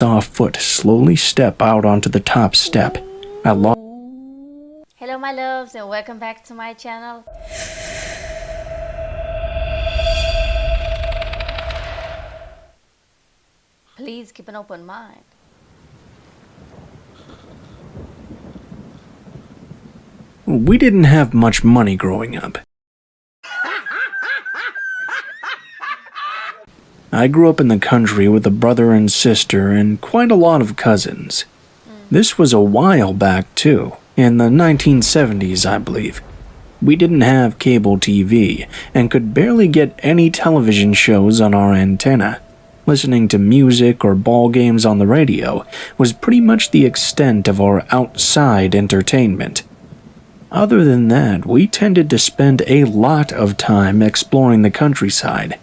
saw a foot slowly step out onto the top step. Hello my loves and welcome back to my channel. Please keep an open mind. We didn't have much money growing up. I grew up in the country with a brother and sister and quite a lot of cousins. This was a while back too, in the 1970s I believe. We didn't have cable TV and could barely get any television shows on our antenna. Listening to music or ball games on the radio was pretty much the extent of our outside entertainment. Other than that, we tended to spend a lot of time exploring the countryside.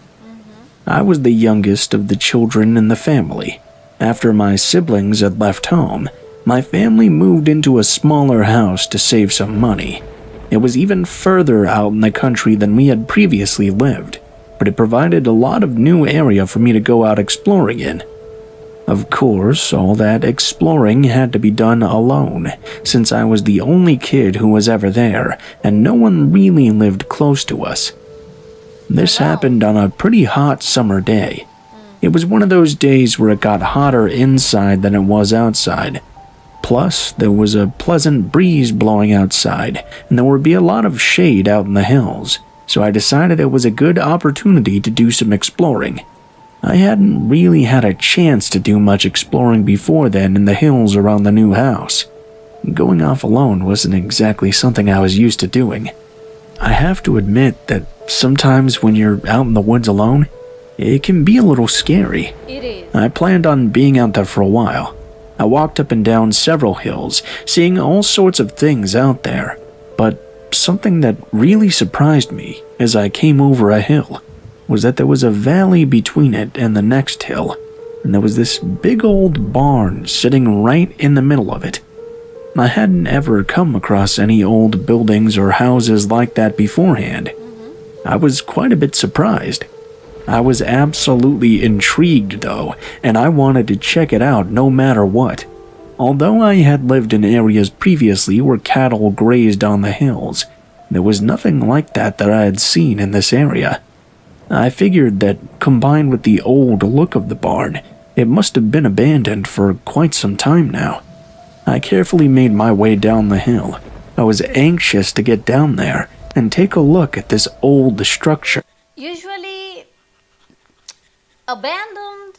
I was the youngest of the children in the family. After my siblings had left home, my family moved into a smaller house to save some money. It was even further out in the country than we had previously lived, but it provided a lot of new area for me to go out exploring in. Of course, all that exploring had to be done alone, since I was the only kid who was ever there, and no one really lived close to us. This happened on a pretty hot summer day. It was one of those days where it got hotter inside than it was outside. Plus, there was a pleasant breeze blowing outside, and there would be a lot of shade out in the hills, so I decided it was a good opportunity to do some exploring. I hadn't really had a chance to do much exploring before then in the hills around the new house. Going off alone wasn't exactly something I was used to doing. I have to admit that sometimes when you're out in the woods alone, it can be a little scary. It is. I planned on being out there for a while. I walked up and down several hills, seeing all sorts of things out there. But something that really surprised me as I came over a hill was that there was a valley between it and the next hill, and there was this big old barn sitting right in the middle of it. I hadn't ever come across any old buildings or houses like that beforehand. I was quite a bit surprised. I was absolutely intrigued though, and I wanted to check it out no matter what. Although I had lived in areas previously where cattle grazed on the hills, there was nothing like that I had seen in this area. I figured that, combined with the old look of the barn, it must have been abandoned for quite some time now. I carefully made my way down the hill. I was anxious to get down there and take a look at this old structure. Usually abandoned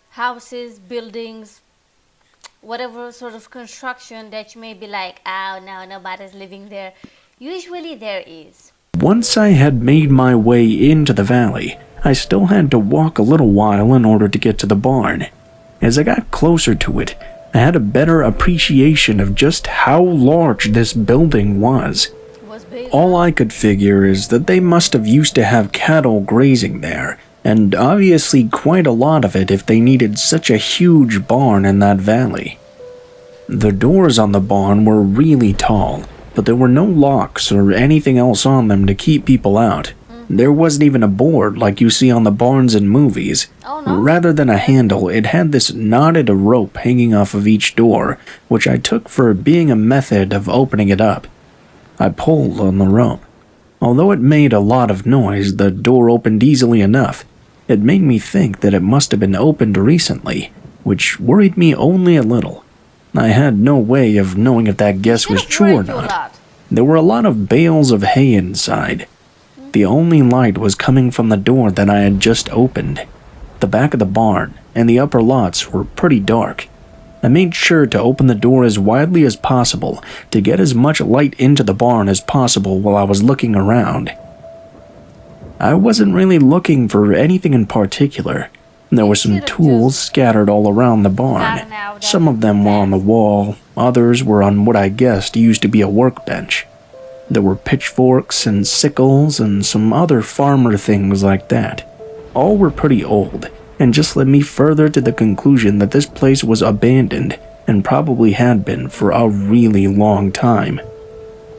houses, buildings, whatever sort of construction that you may be like, oh no, nobody's living there. Usually there is. Once I had made my way into the valley, I still had to walk a little while in order to get to the barn. As I got closer to it, I had a better appreciation of just how large this building was. It was big. All I could figure is that they must have used to have cattle grazing there, and obviously quite a lot of it if they needed such a huge barn in that valley. The doors on the barn were really tall, but there were no locks or anything else on them to keep people out. There wasn't even a board like you see on the barns in movies. Oh, no? Rather than a handle, it had this knotted rope hanging off of each door, which I took for being a method of opening it up. I pulled on the rope. Although it made a lot of noise, the door opened easily enough. It made me think that it must have been opened recently, which worried me only a little. I had no way of knowing if that guess was true or not. There were a lot of bales of hay inside. The only light was coming from the door that I had just opened. The back of the barn and the upper lots were pretty dark. I made sure to open the door as widely as possible to get as much light into the barn as possible while I was looking around. I wasn't really looking for anything in particular. There were some tools scattered all around the barn. Some of them were on the wall, others were on what I guessed used to be a workbench. There were pitchforks and sickles and some other farmer things like that. All were pretty old, and just led me further to the conclusion that this place was abandoned and probably had been for a really long time.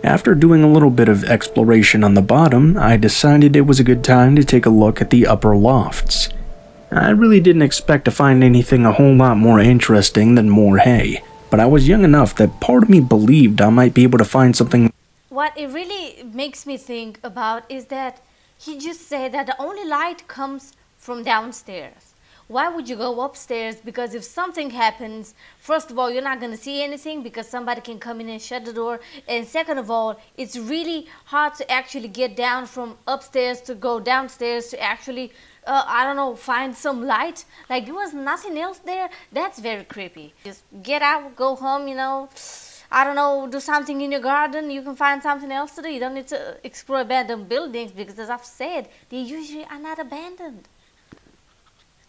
After doing a little bit of exploration on the bottom, I decided it was a good time to take a look at the upper lofts. I really didn't expect to find anything a whole lot more interesting than more hay, but I was young enough that part of me believed I might be able to find something. What it really makes me think about is that he just said that the only light comes from downstairs. Why would you go upstairs? Because if something happens, first of all, you're not going to see anything because somebody can come in and shut the door. And second of all, it's really hard to actually get down from upstairs to go downstairs to actually, I don't know, find some light. Like there was nothing else there. That's very creepy. Just get out, go home, I don't know, do something in your garden. You can find something else to do. You don't need to explore abandoned buildings because, as I've said, they usually are not abandoned.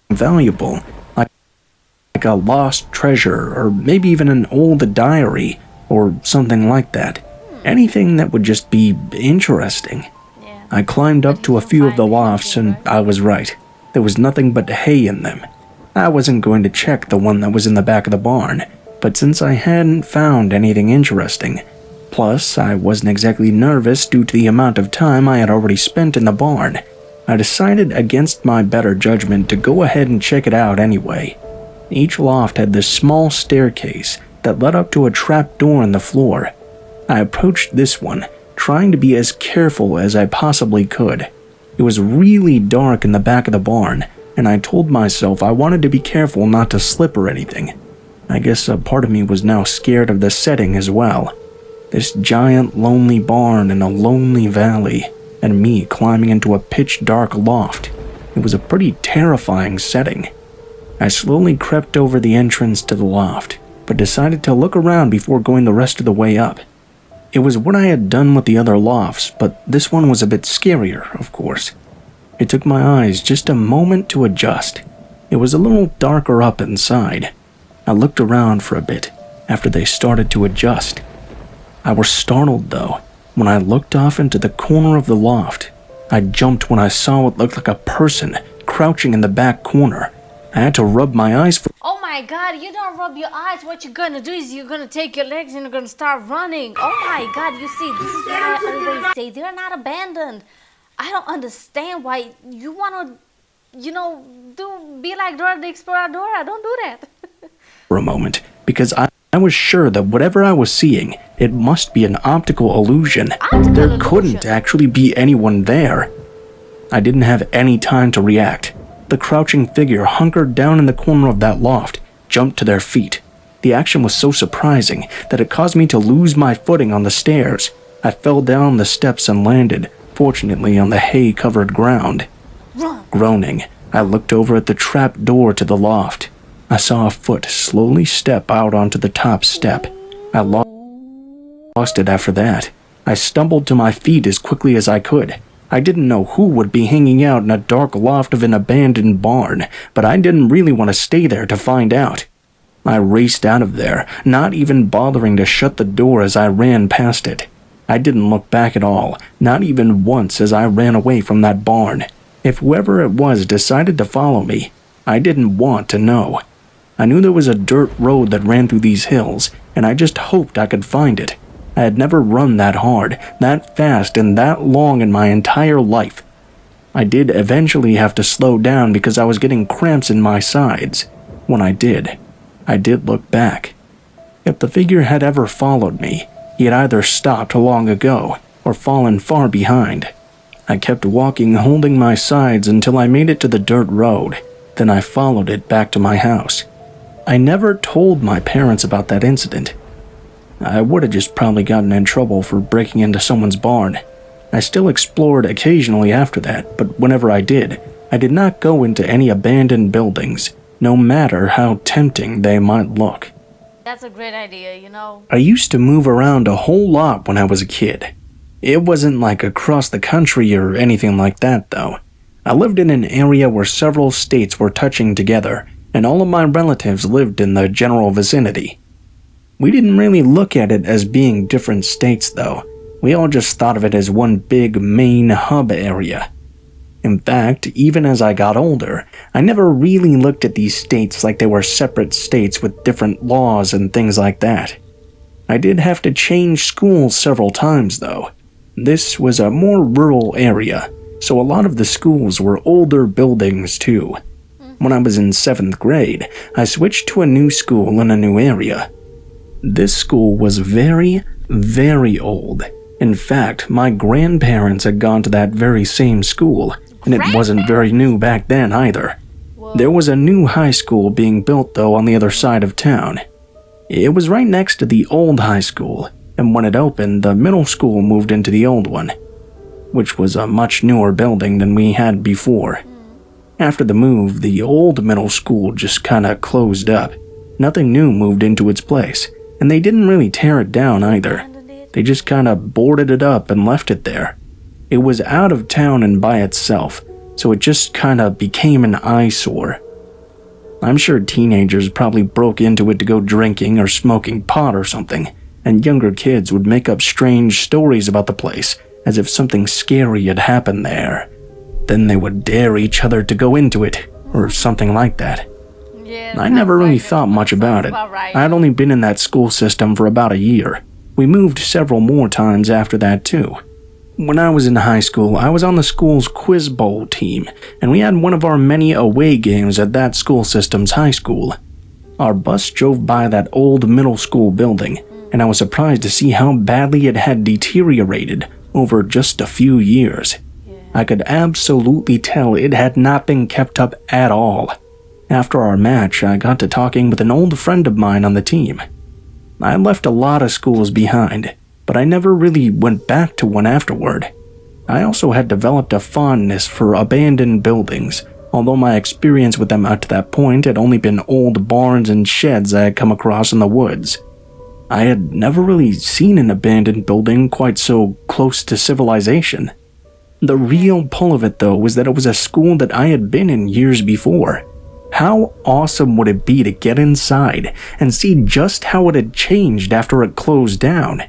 Valuable, like a lost treasure, or maybe even an old diary, or something like that. Anything that would just be interesting. Yeah. I climbed up to a few of the lofts, and I was right. There was nothing but hay in them. I wasn't going to check the one that was in the back of the barn, but since I hadn't found anything interesting, plus I wasn't exactly nervous due to the amount of time I had already spent in the barn, I decided against my better judgment to go ahead and check it out anyway. Each loft had this small staircase that led up to a trap door in the floor. I approached this one, trying to be as careful as I possibly could. It was really dark in the back of the barn, and I told myself I wanted to be careful not to slip or anything. I guess a part of me was now scared of the setting as well. This giant lonely barn in a lonely valley, and me climbing into a pitch-dark loft. It was a pretty terrifying setting. I slowly crept over the entrance to the loft, but decided to look around before going the rest of the way up. It was what I had done with the other lofts, but this one was a bit scarier, of course. It took my eyes just a moment to adjust. It was a little darker up inside. I looked around for a bit after they started to adjust. I was startled, though, when I looked off into the corner of the loft. I jumped when I saw what looked like a person crouching in the back corner. I had to rub my eyes for— Oh my God, you don't rub your eyes. What you're gonna do is you're gonna take your legs and you're gonna start running. Oh my God, you see, this is what I always say. They're not abandoned. I don't understand why you wanna, be like Dora the Exploradora. Don't do that. a moment, because I was sure that whatever I was seeing, it must be an optical illusion. There couldn't actually be anyone there. I didn't have any time to react. The crouching figure hunkered down in the corner of that loft, jumped to their feet. The action was so surprising that it caused me to lose my footing on the stairs. I fell down the steps and landed, fortunately on the hay-covered ground. Groaning, I looked over at the trap door to the loft. I saw a foot slowly step out onto the top step. I lost it after that. I stumbled to my feet as quickly as I could. I didn't know who would be hanging out in a dark loft of an abandoned barn, but I didn't really want to stay there to find out. I raced out of there, not even bothering to shut the door as I ran past it. I didn't look back at all, not even once as I ran away from that barn. If whoever it was decided to follow me, I didn't want to know. I knew there was a dirt road that ran through these hills, and I just hoped I could find it. I had never run that hard, that fast, and that long in my entire life. I did eventually have to slow down because I was getting cramps in my sides. When I did look back. If the figure had ever followed me, he had either stopped long ago or fallen far behind. I kept walking, holding my sides until I made it to the dirt road. Then I followed it back to my house. I never told my parents about that incident. I would have just probably gotten in trouble for breaking into someone's barn. I still explored occasionally after that, but whenever I did not go into any abandoned buildings, no matter how tempting they might look. That's a great idea, I used to move around a whole lot when I was a kid. It wasn't like across the country or anything like that, though. I lived in an area where several states were touching together, and all of my relatives lived in the general vicinity. We didn't really look at it as being different states, though. We all just thought of it as one big main hub area. In fact, even as I got older, I never really looked at these states like they were separate states with different laws and things like that. I did have to change schools several times, though. This was a more rural area, so a lot of the schools were older buildings, too. When I was in 7th grade, I switched to a new school in a new area. This school was very, very old. In fact, my grandparents had gone to that very same school, and it wasn't very new back then either. There was a new high school being built though on the other side of town. It was right next to the old high school, and when it opened, the middle school moved into the old one, which was a much newer building than we had before. After the move, the old middle school just kinda closed up. Nothing new moved into its place, and they didn't really tear it down either. They just kinda boarded it up and left it there. It was out of town and by itself, so it just kinda became an eyesore. I'm sure teenagers probably broke into it to go drinking or smoking pot or something, and younger kids would make up strange stories about the place as if something scary had happened there. Then they would dare each other to go into it, or something like that. I never really thought much about it. I had only been in that school system for about a year. We moved several more times after that too. When I was in high school, I was on the school's quiz bowl team, and we had one of our many away games at that school system's high school. Our bus drove by that old middle school building, and I was surprised to see how badly it had deteriorated over just a few years. I could absolutely tell it had not been kept up at all. After our match, I got to talking with an old friend of mine on the team. I left a lot of schools behind, but I never really went back to one afterward. I also had developed a fondness for abandoned buildings, although my experience with them up to that point had only been old barns and sheds I had come across in the woods. I had never really seen an abandoned building quite so close to civilization. The real pull of it, though, was that it was a school that I had been in years before. How awesome would it be to get inside and see just how it had changed after it closed down?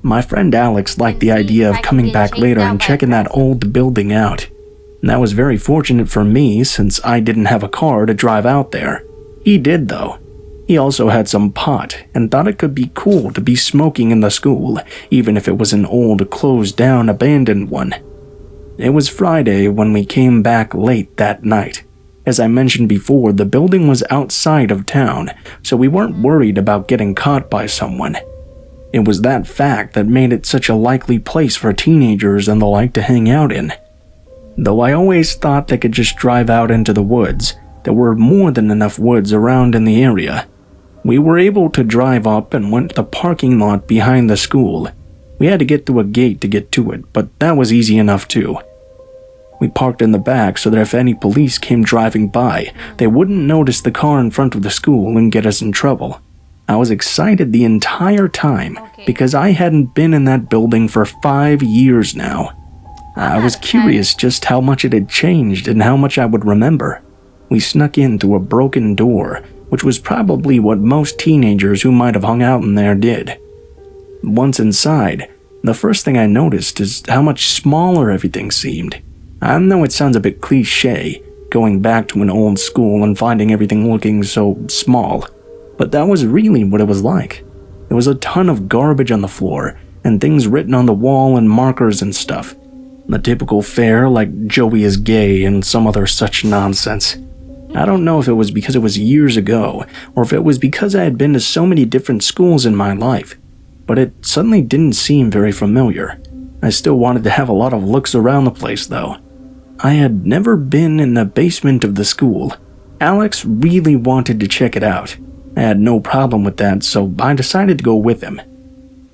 My friend Alex liked the idea of coming back later and checking that old building out. And that was very fortunate for me since I didn't have a car to drive out there. He did, though. He also had some pot and thought it could be cool to be smoking in the school, even if it was an old, closed-down, abandoned one. It was Friday when we came back late that night. As I mentioned before, the building was outside of town, so we weren't worried about getting caught by someone. It was that fact that made it such a likely place for teenagers and the like to hang out in. Though I always thought they could just drive out into the woods, there were more than enough woods around in the area. We were able to drive up and went to the parking lot behind the school. We had to get through a gate to get to it, but that was easy enough too. We parked in the back so that if any police came driving by, they wouldn't notice the car in front of the school and get us in trouble. I was excited the entire time because I hadn't been in that building for 5 years now. I was curious just how much it had changed and how much I would remember. We snuck in through a broken door, which was probably what most teenagers who might have hung out in there did. Once inside, the first thing I noticed is how much smaller everything seemed. I know it sounds a bit cliche, going back to an old school and finding everything looking so small, but that was really what it was like. There was a ton of garbage on the floor, and things written on the wall and markers and stuff. The typical fare like Joey is gay and some other such nonsense. I don't know if it was because it was years ago, or if it was because I had been to so many different schools in my life, but it suddenly didn't seem very familiar. I still wanted to have a lot of looks around the place though. I had never been in the basement of the school. Alex really wanted to check it out. I had no problem with that, so I decided to go with him.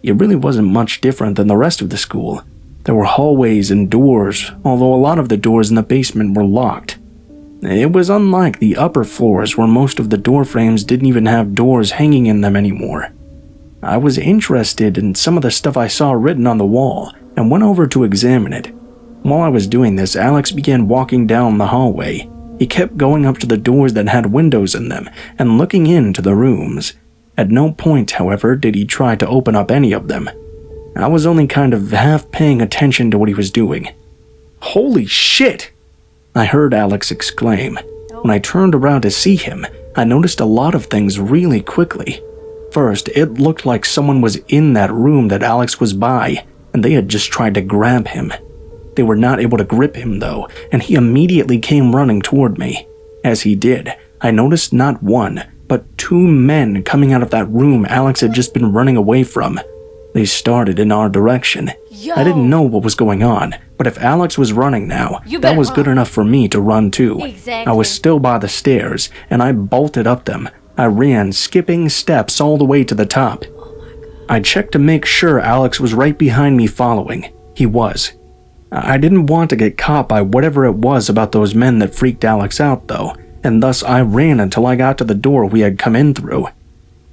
It really wasn't much different than the rest of the school. There were hallways and doors, although a lot of the doors in the basement were locked. It was unlike the upper floors where most of the door frames didn't even have doors hanging in them anymore. I was interested in some of the stuff I saw written on the wall and went over to examine it. While I was doing this, Alex began walking down the hallway. He kept going up to the doors that had windows in them and looking into the rooms. At no point, however, did he try to open up any of them. I was only kind of half paying attention to what he was doing. "Holy shit!" I heard Alex exclaim. When I turned around to see him, I noticed a lot of things really quickly. First, it looked like someone was in that room that Alex was by, and they had just tried to grab him. They were not able to grip him though, and he immediately came running toward me. As he did, I noticed not one, but two men coming out of that room Alex had just been running away from. They started in our direction. I didn't know what was going on, but if Alex was running now, that was good enough for me to run too. Exactly. I was still by the stairs, and I bolted up them. I ran, skipping steps all the way to the top. I checked to make sure Alex was right behind me following. He was. I didn't want to get caught by whatever it was about those men that freaked Alex out though, and thus I ran until I got to the door we had come in through.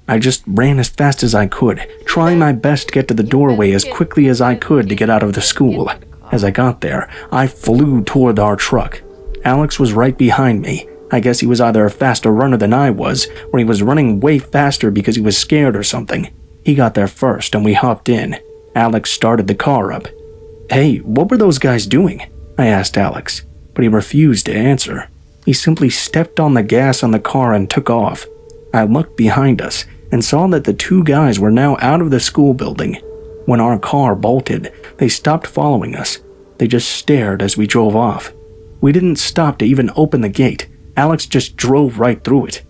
I just ran as fast as I could, trying my best to get to the doorway as quickly as I could to get out of the school. As I got there, I flew toward our truck. Alex was right behind me. I guess he was either a faster runner than I was, or he was running way faster because he was scared or something. He got there first and we hopped in. Alex started the car up. "Hey, what were those guys doing?" I asked Alex, but he refused to answer. He simply stepped on the gas on the car and took off. I looked behind us and saw that the two guys were now out of the school building. When our car bolted, they stopped following us. They just stared as we drove off. We didn't stop to even open the gate. Alex just drove right through it.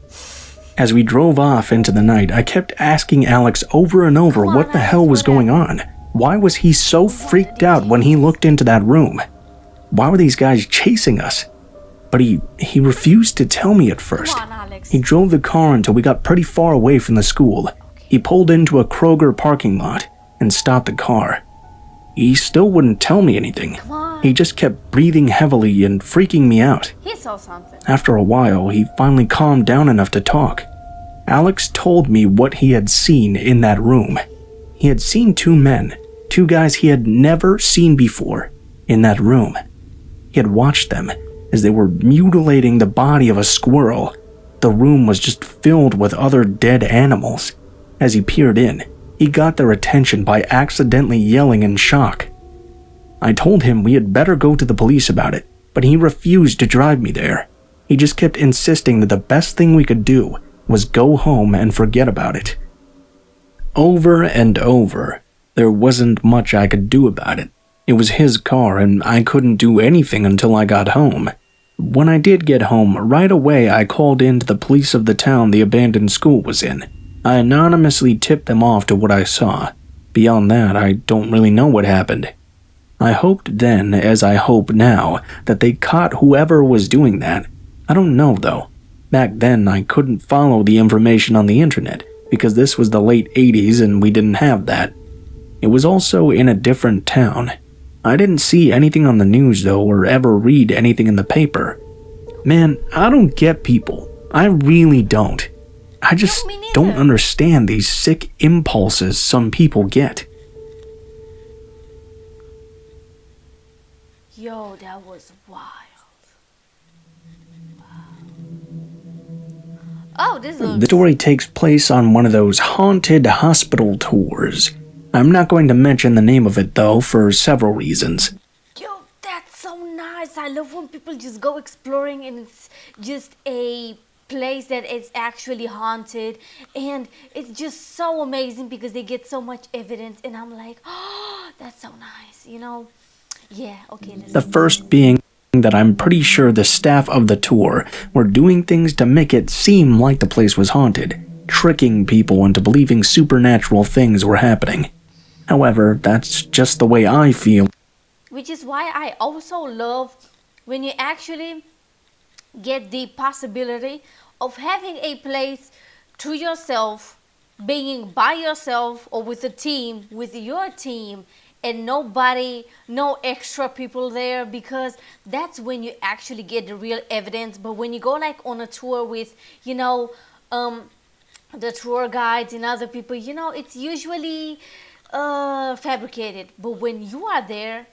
As we drove off into the night, I kept asking Alex over and over what the hell was going on. Why was he so freaked out when he looked into that room? Why were these guys chasing us? But he refused to tell me at first. He drove the car until we got pretty far away from the school. He pulled into a Kroger parking lot and stopped the car. He still wouldn't tell me anything. He just kept breathing heavily and freaking me out. He saw something. After a while, he finally calmed down enough to talk. Alex told me what he had seen in that room. He had seen two men, two guys he had never seen before, in that room. He had watched them as they were mutilating the body of a squirrel. The room was just filled with other dead animals. As he peered in, he got their attention by accidentally yelling in shock. I told him we had better go to the police about it, but he refused to drive me there. He just kept insisting that the best thing we could do was go home and forget about it. Over and over, there wasn't much I could do about it. It was his car and I couldn't do anything until I got home. When I did get home, right away I called in to the police of the town the abandoned school was in. I anonymously tipped them off to what I saw. Beyond that, I don't really know what happened. I hoped then, as I hope now, that they caught whoever was doing that. I don't know though. Back then, I couldn't follow the information on the internet because this was the late 80s and we didn't have that. It was also in a different town. I didn't see anything on the news though or ever read anything in the paper. Man, I don't get people. I really don't. I just don't understand these sick impulses some people get. Yo, that was wild. Wow. Oh, The story takes place on one of those haunted hospital tours. I'm not going to mention the name of it though for several reasons. Yo, that's so nice. I love when people just go exploring and it's just a place that is actually haunted, and it's just so amazing because they get so much evidence and I'm like, oh, that's so nice, you know? Yeah, okay. The first being that I'm pretty sure the staff of the tour were doing things to make it seem like the place was haunted, tricking people into believing supernatural things were happening. However, that's just the way I feel. Which is why I also love when you actually get the possibility of having a place to yourself, being by yourself or with a team, with your team, and nobody, no extra people there, because that's when you actually get the real evidence. But when you go like on a tour with, you know, the tour guides and other people, you know, it's usually fabricated. But when you are there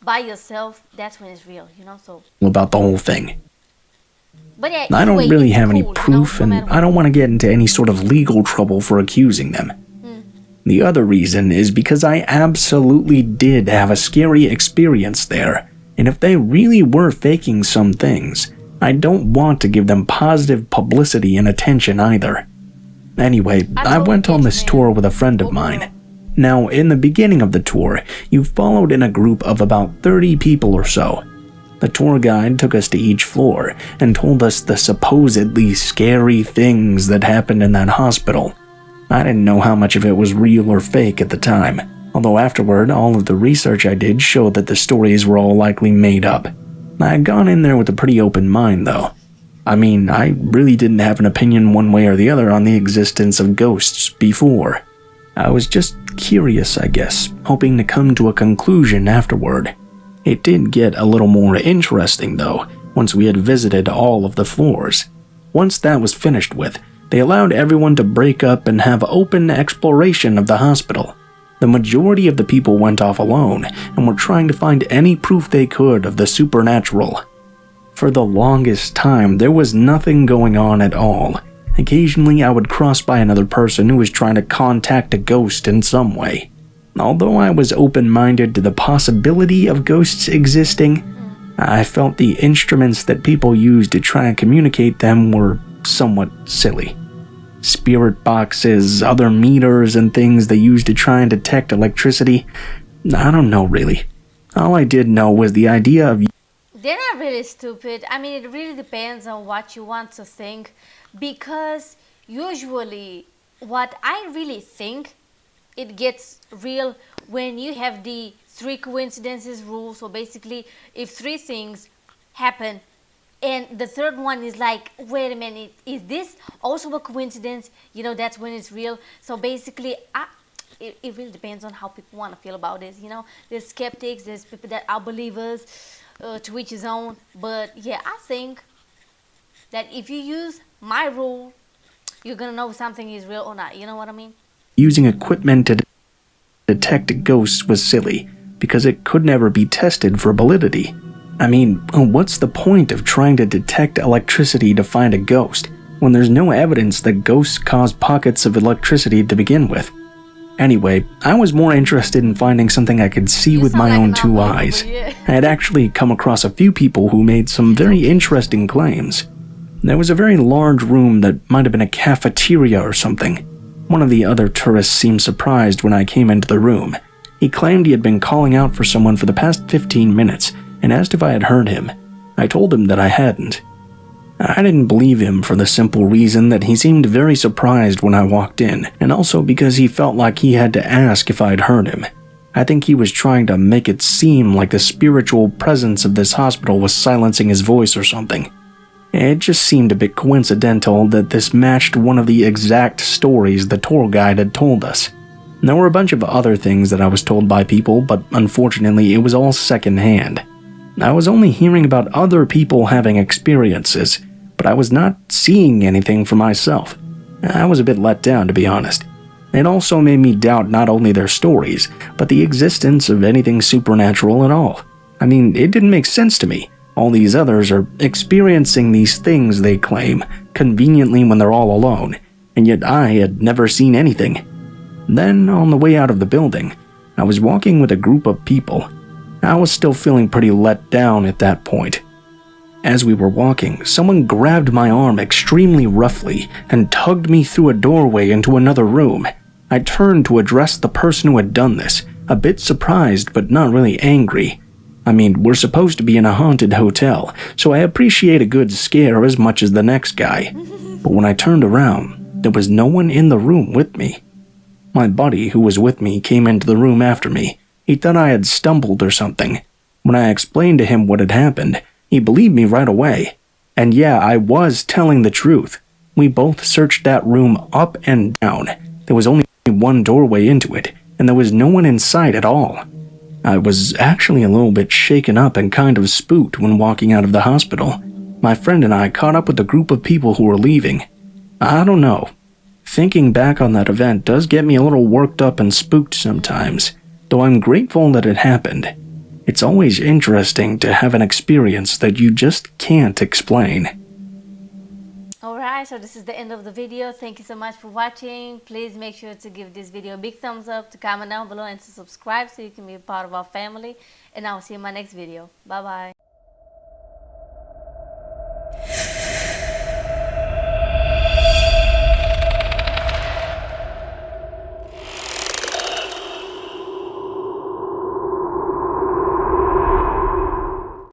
by yourself, that's when it's real, you know. So about the whole thing. But yeah, I don't really have any proof, you know, and I don't want to get into any sort of legal trouble for accusing them. The other reason is because I absolutely did have a scary experience there, and if they really were faking some things, I don't want to give them positive publicity and attention either. Anyway, I went on this tour with a friend of mine. Now, in the beginning of the tour, you followed in a group of about 30 people or so. The tour guide took us to each floor and told us the supposedly scary things that happened in that hospital. I didn't know how much of it was real or fake at the time, although afterward all of the research I did showed that the stories were all likely made up. I had gone in there with a pretty open mind though. I mean, I really didn't have an opinion one way or the other on the existence of ghosts before. I was just curious, I guess, hoping to come to a conclusion afterward. It did get a little more interesting though, once we had visited all of the floors. Once that was finished with, they allowed everyone to break up and have open exploration of the hospital. The majority of the people went off alone and were trying to find any proof they could of the supernatural. For the longest time, there was nothing going on at all. Occasionally, I would cross by another person who was trying to contact a ghost in some way. Although I was open-minded to the possibility of ghosts existing, I felt the instruments that people used to try and communicate them were somewhat silly. Spirit boxes, other meters, and things they used to try and detect electricity. I don't know really. All I did know was the idea of... They're not really stupid. I mean, it really depends on what you want to think, because usually what I really think, it gets real when you have the 3 coincidences rule. So basically, if 3 things happen and the third one is like, wait a minute, is this also a coincidence? You know, that's when it's real. So basically, it really depends on how people want to feel about this. You know, there's skeptics, there's people that are believers, to each his own. But yeah, I think that if you use my rule, you're gonna know something is real or not. You know what I mean? Using equipment to detect ghosts was silly, because it could never be tested for validity. I mean, what's the point of trying to detect electricity to find a ghost, when there's no evidence that ghosts cause pockets of electricity to begin with? Anyway, I was more interested in finding something I could see with my own 2 eyes. I had actually come across a few people who made some very interesting claims. There was a very large room that might have been a cafeteria or something. One of the other tourists seemed surprised when I came into the room. He claimed he had been calling out for someone for the past 15 minutes and asked if I had heard him. I told him that I hadn't. I didn't believe him for the simple reason that he seemed very surprised when I walked in, and also because he felt like he had to ask if I'd heard him. I think he was trying to make it seem like the spiritual presence of this hospital was silencing his voice or something. It just seemed a bit coincidental that this matched one of the exact stories the tour guide had told us. There were a bunch of other things that I was told by people, but unfortunately it was all secondhand. I was only hearing about other people having experiences, but I was not seeing anything for myself. I was a bit let down, to be honest. It also made me doubt not only their stories, but the existence of anything supernatural at all. I mean, it didn't make sense to me. All these others are experiencing these things they claim, conveniently when they're all alone, and yet I had never seen anything. Then, on the way out of the building, I was walking with a group of people. I was still feeling pretty let down at that point. As we were walking, someone grabbed my arm extremely roughly and tugged me through a doorway into another room. I turned to address the person who had done this, a bit surprised but not really angry. I mean, we're supposed to be in a haunted hotel, so I appreciate a good scare as much as the next guy. But when I turned around, there was no one in the room with me. My buddy who was with me came into the room after me. He thought I had stumbled or something. When I explained to him what had happened, he believed me right away. And yeah, I was telling the truth. We both searched that room up and down. There was only one doorway into it, and there was no one in sight at all. I was actually a little bit shaken up and kind of spooked when walking out of the hospital. My friend and I caught up with a group of people who were leaving. I don't know. Thinking back on that event does get me a little worked up and spooked sometimes, though I'm grateful that it happened. It's always interesting to have an experience that you just can't explain. Alright, so this is the end of the video. Thank you so much for watching. Please make sure to give this video a big thumbs up, to comment down below, and to subscribe so you can be a part of our family. And I will see you in my next video. Bye bye.